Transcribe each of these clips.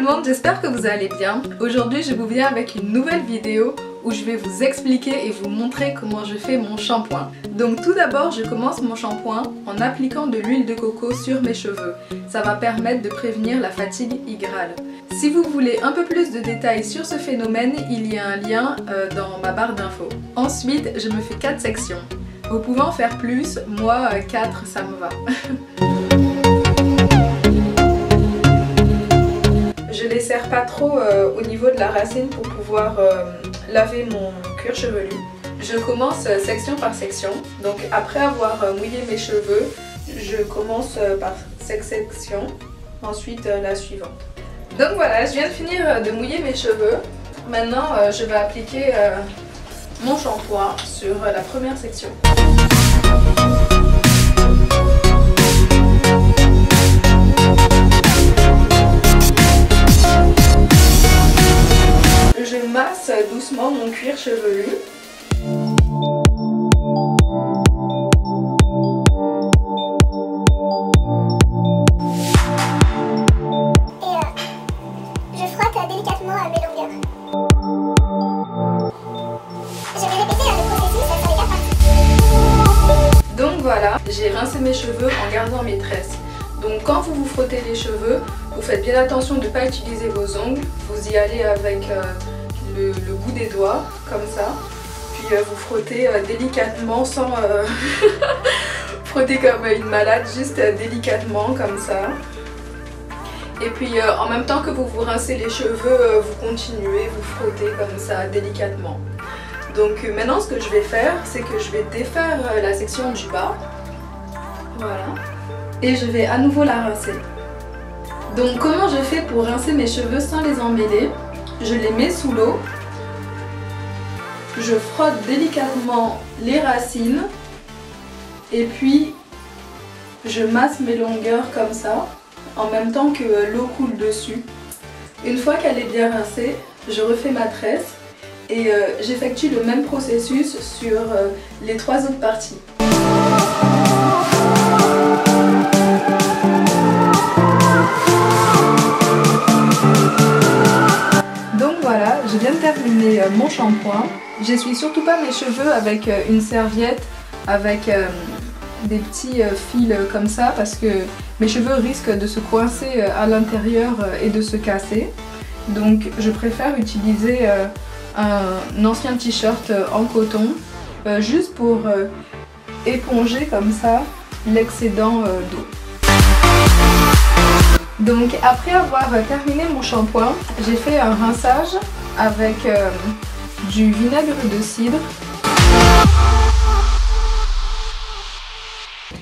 monde, j'espère que vous allez bien. Aujourd'hui je vous viens avec une nouvelle vidéo où je vais vous expliquer et vous montrer comment je fais mon shampoing. Donc tout d'abord je commence mon shampoing en appliquant de l'huile de coco sur mes cheveux. Ça va permettre de prévenir la fatigue hygrale. Si vous voulez un peu plus de détails sur ce phénomène, il y a un lien dans ma barre d'infos. Ensuite je me fais 4 sections. Vous pouvez en faire plus, moi 4 ça me va. Je les serre pas trop au niveau de la racine pour pouvoir laver mon cuir chevelu. Je commence section par section. Donc après avoir mouillé mes cheveux, je commence par cette section, ensuite la suivante. Donc voilà, je viens de finir de mouiller mes cheveux. Maintenant je vais appliquer mon shampoing sur la première section. Je masse doucement mon cuir chevelu. Je frotte délicatement à mes longueurs. Je vais répéter le processus sur les 4 parties. Donc voilà, j'ai rincé mes cheveux en gardant mes tresses. Donc quand vous vous frottez les cheveux, vous faites bien attention de ne pas utiliser vos ongles. Vous y allez avec le bout des doigts, comme ça. Puis vous frottez délicatement, sans frotter comme une malade, juste délicatement, comme ça. Et puis en même temps que vous vous rincez les cheveux, vous continuez, vous frottez comme ça, délicatement. Donc maintenant ce que je vais faire, c'est que je vais défaire la section du bas. Voilà. Et je vais à nouveau la rincer. Donc comment je fais pour rincer mes cheveux sans les emmêler? Je les mets sous l'eau. Je frotte délicatement les racines. Et puis je masse mes longueurs comme ça, en même temps que l'eau coule dessus. Une fois qu'elle est bien rincée, je refais ma tresse et j'effectue le même processus sur les 3 autres parties. Donc voilà, je viens de terminer mon shampoing. J'essuie surtout pas mes cheveux avec une serviette, avec des petits fils comme ça, parce que mes cheveux risquent de se coincer à l'intérieur et de se casser. Donc je préfère utiliser un ancien t-shirt en coton, juste pour éponger comme ça l'excédent d'eau. Donc après avoir terminé mon shampoing, j'ai fait un rinçage avec du vinaigre de cidre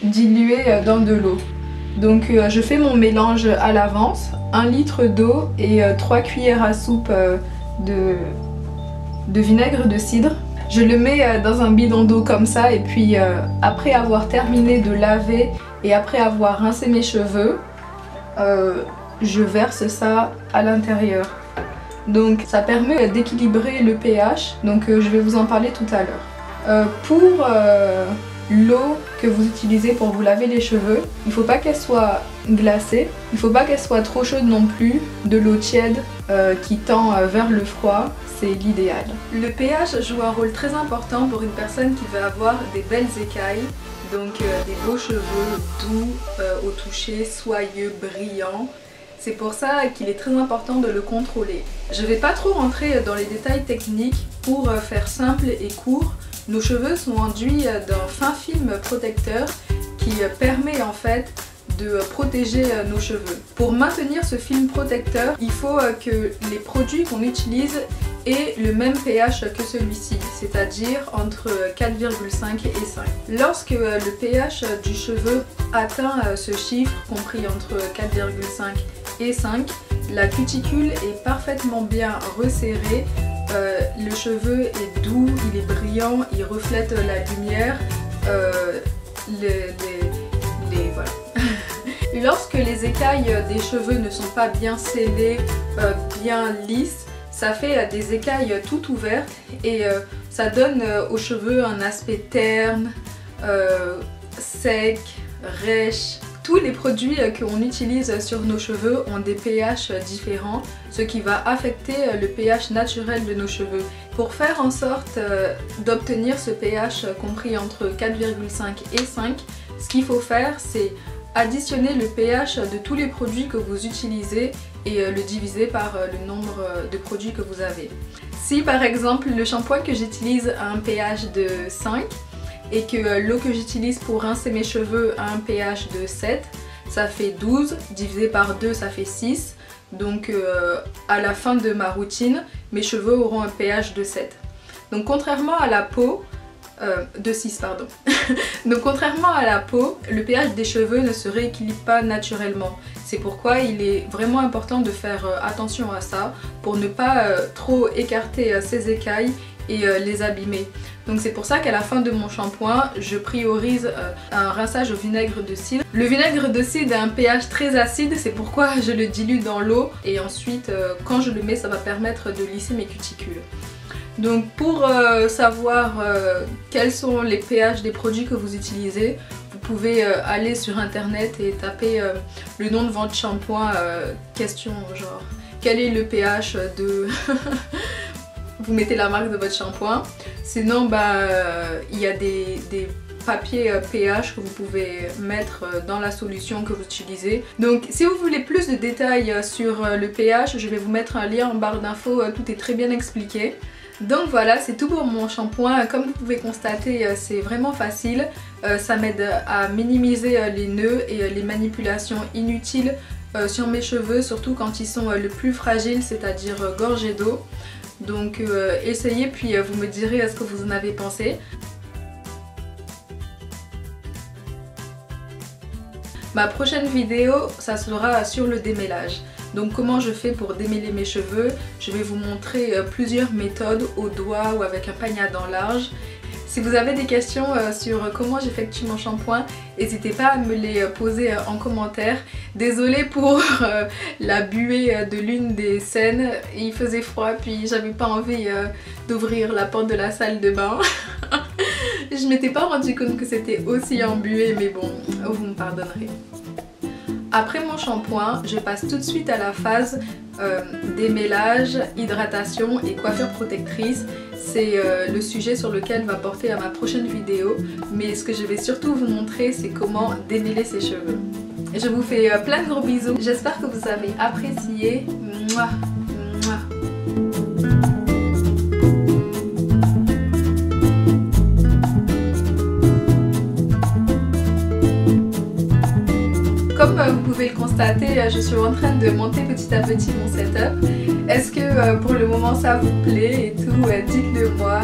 dilué dans de l'eau. Donc je fais mon mélange à l'avance, 1 litre d'eau et 3 cuillères à soupe de vinaigre de cidre. Je le mets dans un bidon d'eau comme ça et puis après avoir terminé de laver et après avoir rincé mes cheveux, je verse ça à l'intérieur. Donc ça permet d'équilibrer le pH, donc je vais vous en parler tout à l'heure. Pour l'eau que vous utilisez pour vous laver les cheveux, il ne faut pas qu'elle soit glacée, il ne faut pas qu'elle soit trop chaude non plus, de l'eau tiède qui tend vers le froid, c'est l'idéal. Le pH joue un rôle très important pour une personne qui veut avoir des belles écailles, donc des beaux cheveux doux au toucher, soyeux, brillants. C'est pour ça qu'il est très important de le contrôler. Je ne vais pas trop rentrer dans les détails techniques. Pour faire simple et court, nos cheveux sont enduits d'un fin film protecteur qui permet en fait de protéger nos cheveux. Pour maintenir ce film protecteur, il faut que les produits qu'on utilise aient le même pH que celui-ci, c'est-à-dire entre 4,5 et 5. Lorsque le pH du cheveu atteint ce chiffre, compris entre 4,5 et 5, la cuticule est parfaitement bien resserrée, le cheveu est doux, il est brillant, il reflète la lumière, voilà. Lorsque les écailles des cheveux ne sont pas bien scellées, bien lisses, ça fait des écailles toutes ouvertes et ça donne aux cheveux un aspect terne, sec, rêche, Tous les produits qu'on utilise sur nos cheveux ont des pH différents, ce qui va affecter le pH naturel de nos cheveux. Pour faire en sorte d'obtenir ce pH compris entre 4,5 et 5, ce qu'il faut faire, c'est additionner le pH de tous les produits que vous utilisez et le diviser par le nombre de produits que vous avez. Si par exemple le shampoing que j'utilise a un pH de 5 et que l'eau que j'utilise pour rincer mes cheveux a un pH de 7, ça fait 12, divisé par 2 ça fait 6. Donc à la fin de ma routine, mes cheveux auront un pH de 7. Donc contrairement à la peau, de 6 pardon. Donc contrairement à la peau, le pH des cheveux ne se rééquilibre pas naturellement. C'est pourquoi il est vraiment important de faire attention à ça pour ne pas trop écarter ces écailles et les abîmer. Donc c'est pour ça qu'à la fin de mon shampoing, je priorise un rinçage au vinaigre de cidre. Le vinaigre de cidre a un pH très acide, c'est pourquoi je le dilue dans l'eau et ensuite quand je le mets, ça va permettre de lisser mes cuticules. Donc pour savoir quels sont les pH des produits que vous utilisez, vous pouvez aller sur internet et taper le nom de votre shampoing, question genre quel est le pH de... Vous mettez la marque de votre shampoing. Sinon il y a des papiers pH que vous pouvez mettre dans la solution que vous utilisez. Donc si vous voulez plus de détails sur le pH, je vais vous mettre un lien en barre d'infos, tout est très bien expliqué. Donc voilà, c'est tout pour mon shampoing. Comme vous pouvez constater, c'est vraiment facile. Ça m'aide à minimiser les nœuds et les manipulations inutiles sur mes cheveux, surtout quand ils sont le plus fragiles, c'est-à-dire gorgés d'eau. Donc essayez puis vous me direz ce que vous en avez pensé. Ma prochaine vidéo, ça sera sur le démêlage. Donc comment je fais pour démêler mes cheveux. Je vais vous montrer plusieurs méthodes au doigt ou avec un pagnadant large. Si vous avez des questions sur comment j'effectue mon shampoing, n'hésitez pas à me les poser en commentaire. Désolée pour la buée de l'une des scènes, il faisait froid puis j'avais pas envie d'ouvrir la porte de la salle de bain. Je m'étais pas rendu compte que c'était aussi embué, mais bon, vous me pardonnerez. Après mon shampoing, je passe tout de suite à la phase démêlage, hydratation et coiffure protectrice. C'est le sujet sur lequel va porter à ma prochaine vidéo. Mais ce que je vais surtout vous montrer, c'est comment démêler ses cheveux. Je vous fais plein de gros bisous. J'espère que vous avez apprécié. Mouah, mouah. Comme vous pouvez le constater, je suis en train de monter petit à petit mon setup. Est-ce que pour le moment ça vous plaît et tout? Dites-le moi.